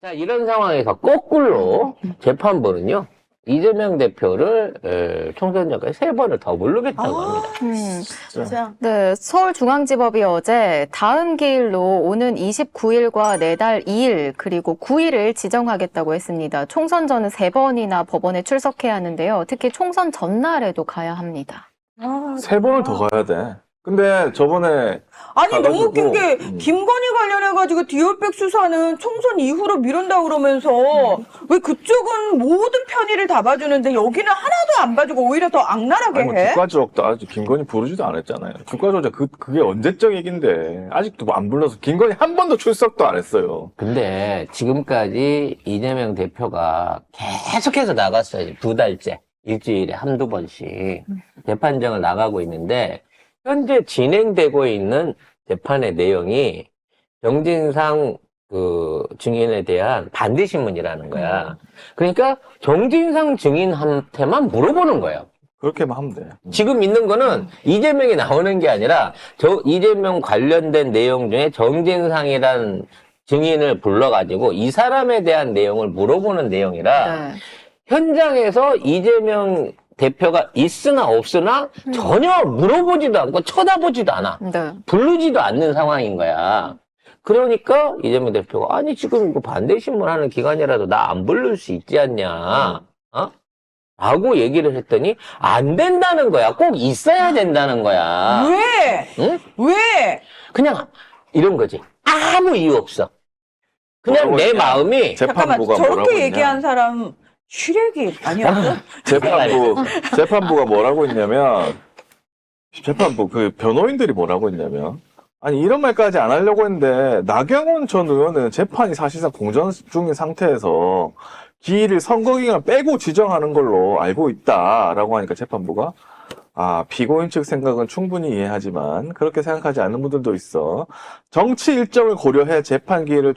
자, 이런 상황에서 거꾸로 재판부는요, 이재명 대표를 총선 전까지 3번을 더 부르겠다고 합니다. 진짜. 네, 서울중앙지법이 어제 다음 기일로 오는 29일과 내달 2일 그리고 9일을 지정하겠다고 했습니다. 총선 전은 3번이나 법원에 출석해야 하는데요. 특히 총선 전날에도 가야 합니다. 아, 3번을 더 가야 돼. 근데 저번에 아니 너무 가가지고, 웃긴 게 김건희 관련해가지고 디올백 수사는 총선 이후로 미룬다 그러면서 왜 그쪽은 모든 편의를 다 봐주는데 여기는 하나도 안 봐주고 오히려 더 악랄하게 아니 뭐 해? 주가조작도 아직 김건희 부르지도 않았잖아요. 주가조작 그게 언제적 얘긴데 아직도 안 불러서 김건희 한 번도 출석도 안 했어요. 근데 지금까지 이재명 대표가 계속해서 나갔어요. 2달째. 일주일에 한두 번씩 재판정을 나가고 있는데, 현재 진행되고 있는 재판의 내용이 정진상 증인에 대한 반대신문이라는 거야. 그러니까 정진상 증인한테만 물어보는 거예요. 그렇게만 하면 돼. 지금 있는 거는 이재명이 나오는 게 아니라 이재명 관련된 내용 중에 정진상이란 증인을 불러가지고 이 사람에 대한 내용을 물어보는 내용이라 네. 현장에서 이재명 대표가 있으나 없으나 전혀 물어보지도 않고 쳐다보지도 않아. 네. 부르지도 않는 상황인 거야. 그러니까 이재명 대표가 아니 지금 이거 반대신문 하는 기간이라도 나 안 부를 수 있지 않냐. 어? 라고 얘기를 했더니 안 된다는 거야. 꼭 있어야 된다는 거야. 왜? 응? 왜? 그냥 이런 거지. 아무 이유 없어. 그냥 뭐라고 내 했냐? 마음이 잠깐만 재판부가 뭐라고 저렇게 했냐? 얘기한 사람 쉬레기 아니었어? 재판부가 뭐라고 했냐면, 재판부, 변호인들이 뭐라고 했냐면, 아니, 이런 말까지 안 하려고 했는데, 나경원 전 의원은 재판이 사실상 공전 중인 상태에서 기일을 선거기간 빼고 지정하는 걸로 알고 있다라고 하니까 재판부가, 피고인 측 생각은 충분히 이해하지만 그렇게 생각하지 않는 분들도 있어. 정치 일정을 고려해 재판 기일을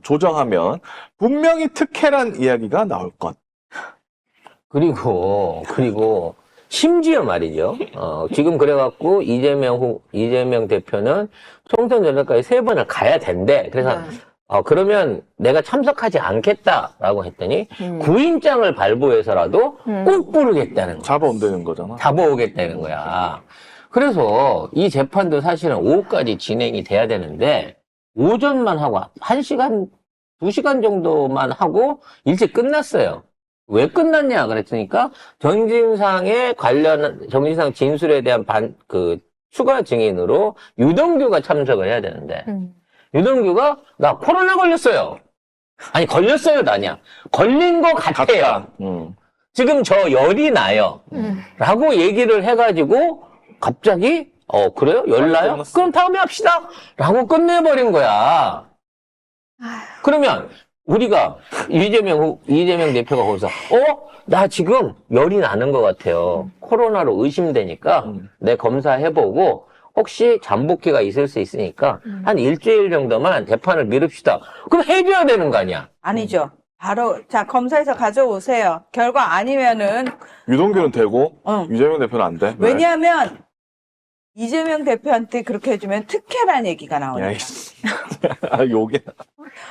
조정하면 분명히 특혜란 이야기가 나올 것. 그리고 심지어 말이죠. 지금 그래갖고 이재명 대표는 총선 전까지 3번을 가야 된대. 그래서 네. 그러면 내가 참석하지 않겠다라고 했더니 구인장을 발부해서라도 꼭 부르겠다는 거야. 잡아온다는 거잖아. 잡아오겠다는 거야. 그래서 이 재판도 사실은 오후까지 진행이 돼야 되는데 오전만 하고 1시간, 2시간 정도만 하고 일찍 끝났어요. 왜 끝났냐 그랬으니까 정진상 진술에 대한 추가 증인으로 유동규가 참석을 해야 되는데 유동규가 나 코로나 걸렸어요. 아니 걸렸어요도 아니야. 걸린 거 같아요. 지금 저 열이 나요. 라고 얘기를 해가지고 갑자기 그래요? 열 나요? 끝났어. 그럼 다음에 합시다. 라고 끝내버린 거야. 그러면 우리가 이재명 대표가 거기서 나 지금 열이 나는 것 같아요. 코로나로 의심되니까 내 검사해보고 혹시 잠복기가 있을 수 있으니까 한 일주일 정도만 재판을 미룹시다. 그럼 해줘야 되는 거 아니야? 아니죠. 바로 자 검사해서 가져오세요. 결과 아니면은 유동규는 되고 응. 이재명 대표는 안 돼. 왜? 왜냐하면 이재명 대표한테 그렇게 해주면 특혜란 얘기가 야, 나오니까. 이씨. 욕이.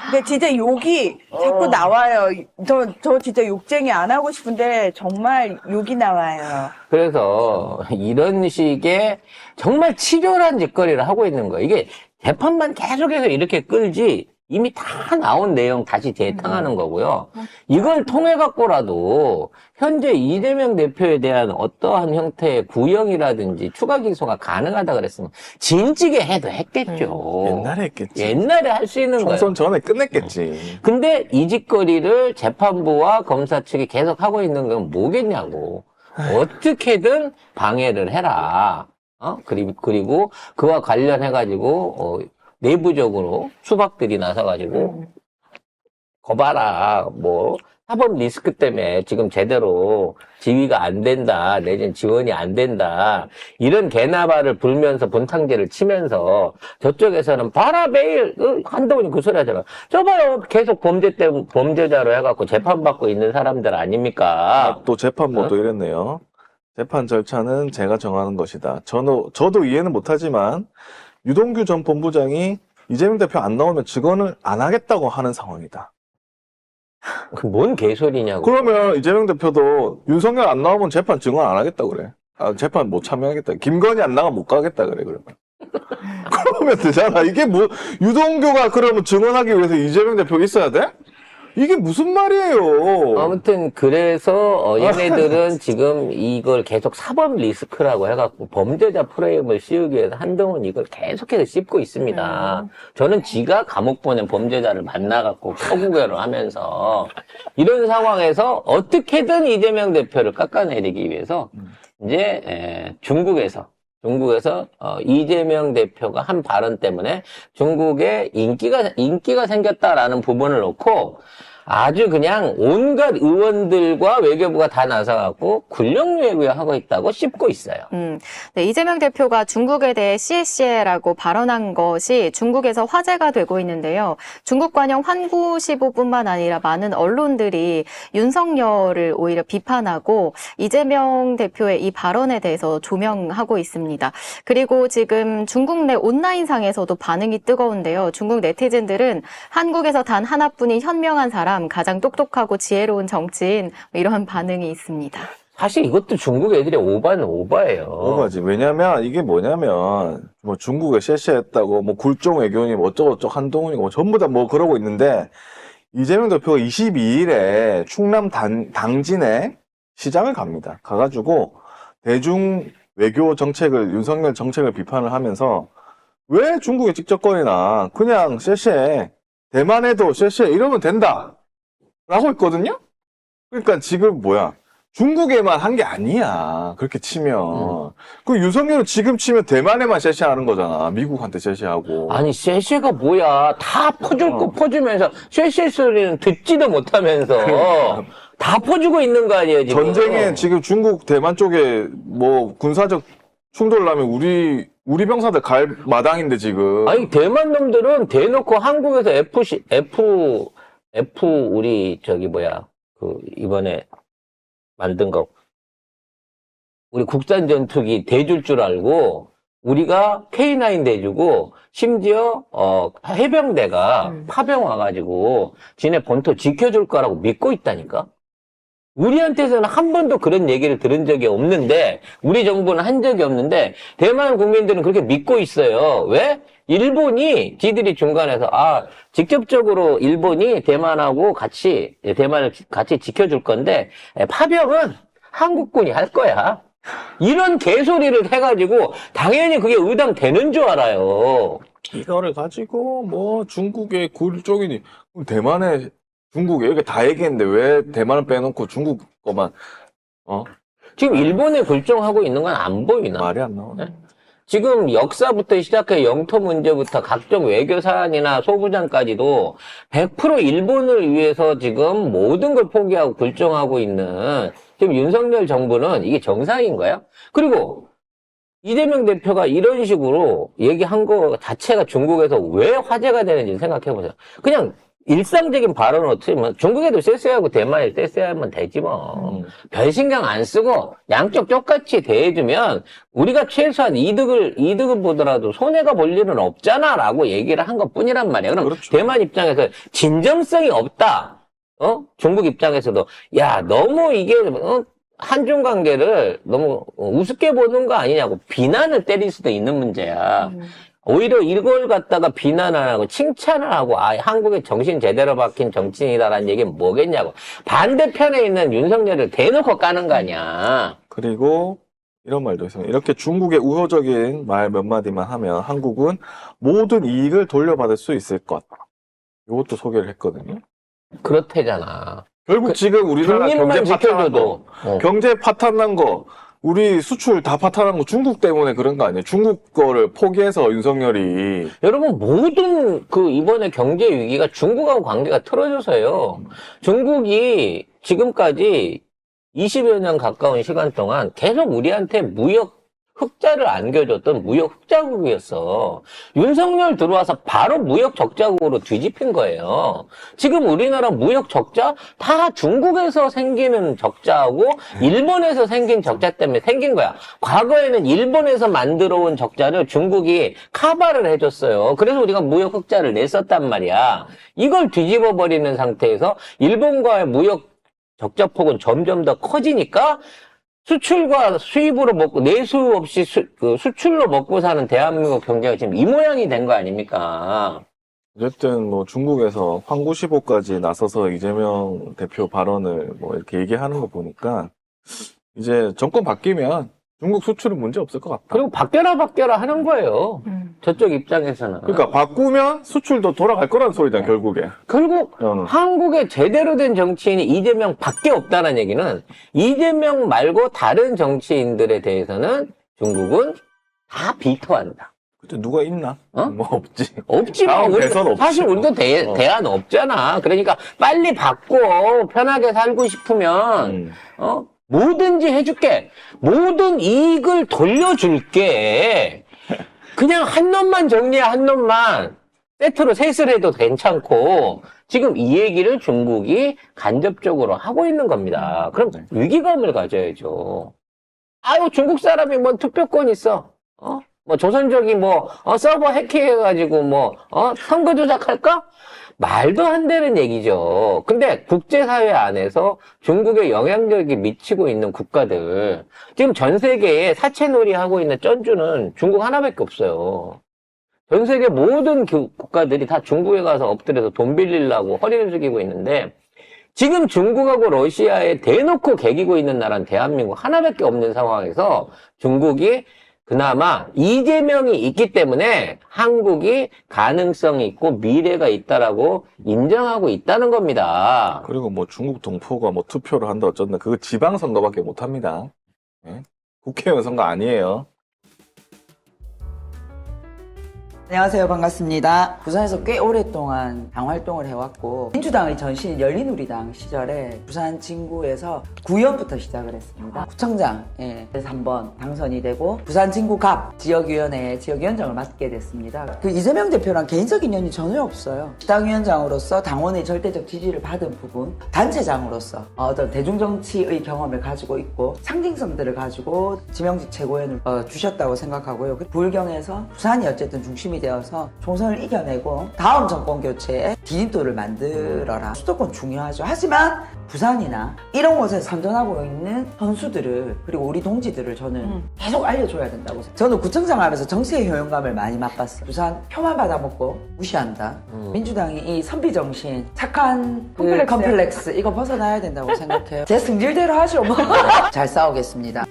근데 진짜 욕이 자꾸 나와요. 저 진짜 욕쟁이 안 하고 싶은데 정말 욕이 나와요. 그래서 이런 식의 정말 치졸한 짓거리를 하고 있는 거예요. 이게 재판만 계속해서 이렇게 끌지 이미 다 나온 내용 다시 재탕하는 거고요. 이걸 통해 갖고라도 현재 이재명 대표에 대한 어떠한 형태의 구형이라든지 추가 기소가 가능하다 그랬으면 진지게 해도 했겠죠. 옛날에 했겠지. 옛날에 할 수 있는 거예요. 총선 전에 끝냈겠지. 근데 이 짓거리를 재판부와 검사 측이 계속 하고 있는 건 뭐겠냐고. 어떻게든 방해를 해라. 그리고 그와 관련해가지고, 내부적으로 수박들이 나서가지고, 거봐라, 사법 리스크 때문에 지금 제대로 지휘가 안 된다, 내지는 지원이 안 된다, 이런 개나발을 불면서 분탕질을 치면서 저쪽에서는 봐라, 매일, 한동훈이 그 소리 하잖아. 저봐요, 계속 범죄자로 해갖고 재판받고 있는 사람들 아닙니까? 또 재판부도 이랬네요. 재판 절차는 제가 정하는 것이다. 저도 이해는 못하지만 유동규 전 본부장이 이재명 대표 안 나오면 증언을 안 하겠다고 하는 상황이다. 뭔 개소리냐고. 그러면 이재명 대표도 윤석열 안 나오면 재판 증언 안 하겠다 그래. 아, 재판 못 참여하겠다. 김건희 안 나가면 못 가겠다 그래, 그러면. 그러면 되잖아. 이게 뭐, 유동규가 그러면 증언하기 위해서 이재명 대표가 있어야 돼? 이게 무슨 말이에요? 아무튼 그래서 얘네들은 지금 이걸 계속 사법 리스크라고 해갖고 범죄자 프레임을 씌우기 위해서 한동훈 이걸 계속해서 씹고 있습니다. 저는 지가 감옥 보낸 범죄자를 만나갖고 서구결을 하면서 이런 상황에서 어떻게든 이재명 대표를 깎아내리기 위해서 이제 중국에서 이재명 대표가 한 발언 때문에 중국에 인기가 생겼다라는 부분을 놓고 아주 그냥 온갖 의원들과 외교부가 다 나서갖고 군령외교하고 있다고 씹고 있어요. 네, 이재명 대표가 중국에 대해 씨에씨에라고 발언한 것이 중국에서 화제가 되고 있는데요. 중국 관영 환구시보뿐만 아니라 많은 언론들이 윤석열을 오히려 비판하고 이재명 대표의 이 발언에 대해서 조명하고 있습니다. 그리고 지금 중국 내 온라인상에서도 반응이 뜨거운데요. 중국 네티즌들은 한국에서 단 하나뿐인 현명한 사람, 가장 똑똑하고 지혜로운 정치인, 이러한 반응이 있습니다. 사실 이것도 중국 애들이 오바는 오바예요. 오바지. 왜냐면, 이게 뭐냐면, 뭐 중국에 쎄쎄했다고, 뭐 굴종 외교니, 뭐 어쩌고저쩌고 한동훈이고, 뭐 전부 다 뭐 그러고 있는데, 이재명 대표가 22일에 충남 당진에 시장을 갑니다. 가가지고, 대중 외교 정책을, 윤석열 정책을 비판을 하면서, 왜 중국에 직접거리나, 그냥 쎄쎄, 대만에도 쎄쎄 이러면 된다. 라고 했거든요? 그러니까 지금 뭐야. 중국에만 한 게 아니야. 그렇게 치면. 그 윤석열은 지금 치면 대만에만 쎄쎄하는 거잖아. 미국한테 쎄쎄하고. 아니 쎄쎄가 뭐야. 다 퍼줄 거 퍼주면서 쎄쎄 소리는 듣지도 못하면서 다 퍼주고 있는 거 아니에요 지금. 전쟁에 지금 중국 대만 쪽에 뭐 군사적 충돌 나면 우리 병사들 갈 마당인데 지금. 아니 대만 놈들은 대놓고 한국에서 F 우리 저기 뭐야 그 이번에 만든 거 우리 국산 전투기 대줄 줄 알고 우리가 K9 대주고 심지어 해병대가 파병 와가지고 지네 본토 지켜줄 거라고 믿고 있다니까. 우리한테서는 한 번도 그런 얘기를 들은 적이 없는데 우리 정부는 한 적이 없는데 대만 국민들은 그렇게 믿고 있어요. 왜? 일본이 지들이 중간에서 직접적으로 일본이 대만을 같이 지켜줄 건데 파병은 한국군이 할 거야. 이런 개소리를 해가지고 당연히 그게 의당되는 줄 알아요. 이거를 가지고 뭐 중국의 굴종이니 대만에 중국에 이렇게 다 얘기했는데 왜 대만을 빼놓고 중국 거만 지금 일본에 굴종하고 있는 건 안 보이나? 말이 안 나오네. 지금 역사부터 시작해 영토 문제부터 각종 외교 사안이나 소부장까지도 100% 일본을 위해서 지금 모든 걸 포기하고 굴종하고 있는 지금 윤석열 정부는 이게 정상인가요? 그리고 이재명 대표가 이런 식으로 얘기한 거 자체가 중국에서 왜 화제가 되는지 생각해 보세요. 그냥 일상적인 발언은 어떻게 보면 중국에도 쎄쎄하고 대만에 쎄쎄하면 되지 뭐. 별 신경 안 쓰고 양쪽 똑같이 대해주면 우리가 최소한 이득을 보더라도 손해가 볼 일은 없잖아라고 얘기를 한 것뿐이란 말이야. 그럼 그렇죠. 대만 입장에서 진정성이 없다. 중국 입장에서도 야 너무 이게 한중 관계를 너무 우습게 보는 거 아니냐고 비난을 때릴 수도 있는 문제야. 오히려 이걸 갖다가 비난을 하고 칭찬을 하고 한국의 정신 제대로 박힌 정치인이다라는 얘기는 뭐겠냐고. 반대편에 있는 윤석열을 대놓고 까는 거 아니야. 그리고 이런 말도 있어요. 이렇게 중국의 우호적인 말 몇 마디만 하면 한국은 모든 이익을 돌려받을 수 있을 것. 이것도 소개를 했거든요. 그렇대잖아. 결국 지금 우리나라 중립만 경제 파탄난 거, 지켜줘도. 경제 파탄난 거, 우리 수출 다 파탄난 거 중국 때문에 그런 거 아니에요? 중국 거를 포기해서 윤석열이. 여러분 모든 이번에 경제 위기가 중국하고 관계가 틀어져서요. 중국이 지금까지 20여 년 가까운 시간 동안 계속 우리한테 무역 흑자를 안겨줬던 무역 흑자국이었어. 윤석열 들어와서 바로 무역 적자국으로 뒤집힌 거예요. 지금 우리나라 무역 적자 다 중국에서 생기는 적자하고 일본에서 생긴 적자 때문에 생긴 거야. 과거에는 일본에서 만들어 온 적자를 중국이 카바를 해줬어요. 그래서 우리가 무역 흑자를 냈었단 말이야. 이걸 뒤집어 버리는 상태에서 일본과의 무역 적자폭은 점점 더 커지니까 수출과 수입으로 먹고 내수 없이 수출로 먹고 사는 대한민국 경제가 지금 이 모양이 된 거 아닙니까? 어쨌든 뭐 중국에서 황구시보까지 나서서 이재명 대표 발언을 뭐 이렇게 얘기하는 거 보니까 이제 정권 바뀌면 중국 수출은 문제 없을 것 같다. 그리고 바뀌어라 하는 거예요. 저쪽 입장에서는. 그러니까 바꾸면 수출도 돌아갈 거란 소리잖아, 결국에. 결국 저는. 한국의 제대로 된 정치인이 이재명밖에 없다는 얘기는 이재명 말고 다른 정치인들에 대해서는 중국은 다 비토한다. 그때 누가 있나? 어? 뭐 없지. 없지 뭐. 다음 우리 대선 없지. 사실 우리도 대안 없잖아. 그러니까 빨리 바꿔. 편하게 살고 싶으면 뭐든지 해줄게. 모든 이익을 돌려줄게. 그냥 한 놈만 정리해, 한 놈만. 세트로 셋을 해도 괜찮고, 지금 이 얘기를 중국이 간접적으로 하고 있는 겁니다. 그럼 위기감을 가져야죠. 아유, 중국 사람이 뭐 투표권 있어. 뭐 조선족이 서버 해킹해가지고 선거 조작할까? 말도 안 되는 얘기죠. 근데 국제사회 안에서 중국의 영향력이 미치고 있는 국가들, 지금 전 세계에 사채놀이 하고 있는 쩐주는 중국 하나밖에 없어요. 전 세계 모든 국가들이 다 중국에 가서 엎드려서 돈 빌리려고 허리를 숙이고 있는데, 지금 중국하고 러시아에 대놓고 개기고 있는 나라는 대한민국 하나밖에 없는 상황에서 중국이 그나마 이재명이 있기 때문에 한국이 가능성이 있고 미래가 있다라고 인정하고 있다는 겁니다. 그리고 뭐 중국 동포가 뭐 투표를 한다 어쩐다. 그거 지방선거밖에 못 합니다. 예? 국회의원 선거 아니에요. 안녕하세요. 반갑습니다. 부산에서 꽤 오랫동안 당 활동을 해왔고 민주당의 전신 열린우리당 시절에 부산 진구에서 구의원부터 시작을 했습니다. 구청장에서 한번 당선이 되고 부산 진구 갑 지역위원회의 지역위원장을 맡게 됐습니다. 그 이재명 대표랑 개인적 인연이 전혀 없어요. 시당위원장으로서 당원의 절대적 지지를 받은 부분, 단체장으로서 어떤 대중정치의 경험을 가지고 있고 상징성들을 가지고 지명직 최고위원을 주셨다고 생각하고요. 그 부울경에서 부산이 어쨌든 중심이 되어서 총선을 이겨내고 다음 정권 교체에 디딤돌을 만들어라. 수도권 중요하죠. 하지만 부산이나 이런 곳에 선전하고 있는 선수들을 그리고 우리 동지들을 저는 계속 알려줘야 된다고 생각해요. 저는 구청장 하면서 정치의 효용감을 많이 맛봤어요. 부산 표만 받아먹고 무시한다. 민주당이 이 선비정신, 착한 컴플렉스 이거 벗어나야 된다고 생각해요. 제 승질대로 하죠 뭐. 잘 싸우겠습니다.